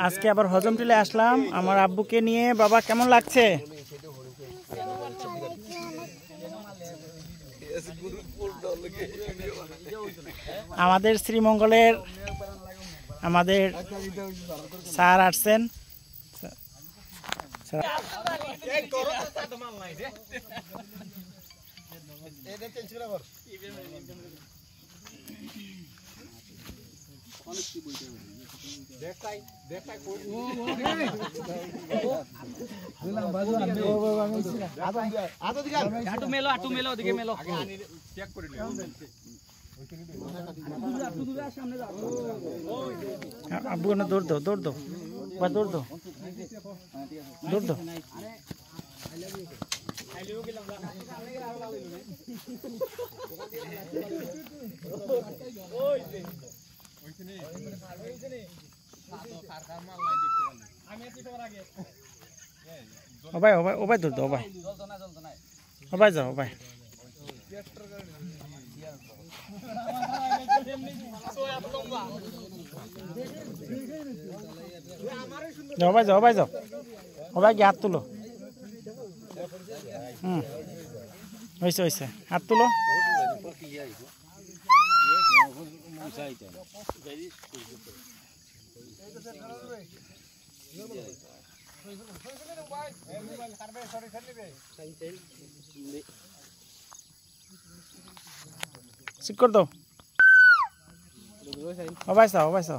আজকে আবার হজমটিলে আসলাম আমার আব্বুকে নিয়ে। বাবা কেমন লাগছে? আমাদের শ্রীমঙ্গলের আমাদের স্যার আসছেন। আব্বু দৌড় দো দৌড় দো দৌড় দো দৌড় দো। ও ভাই ও ভাই ও ভাই দৌড় দো ও ভাই ও ভাই যাও ও ভাই। যাও ভাই যাও ভাই যাও ও ভাই হাত তুলো। হয়েছে হয়েছে হাত তুলো। ঠিক করে দাও। অবাইসা অবাইসা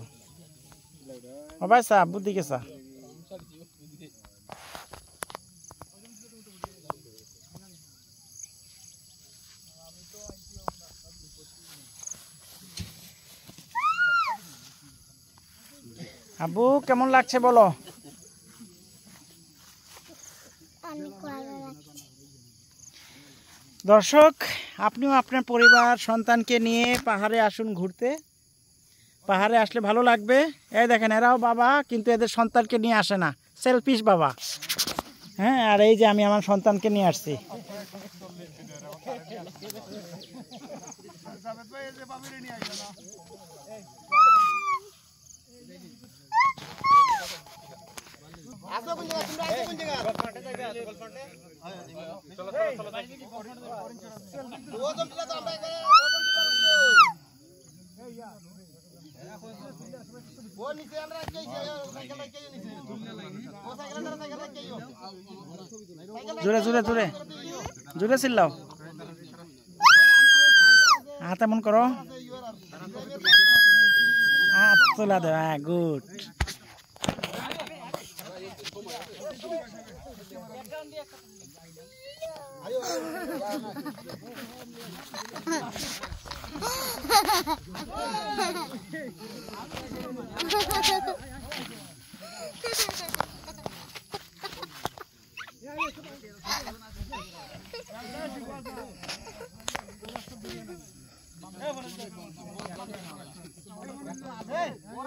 অবাইসা বুদ্ধি কেসা। আব্বু কেমন লাগছে বলো? দর্শক, আপনিও আপনার পরিবার সন্তানকে নিয়ে পাহাড়ে আসুন ঘুরতে। পাহাড়ে আসলে ভালো লাগবে। এই দেখেন এরাও বাবা, কিন্তু এদের সন্তানকে নিয়ে আসে না, সেলফিশ বাবা। হ্যাঁ, আর এই যে আমি আমার সন্তানকে নিয়ে আসছি। জোরে জোরে জোরে জোরে চিল্লাও। হাত এমন করো, হাত তোলা দে। হ্যাঁ, গুড।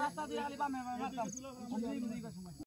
রাস্তা দিয়ে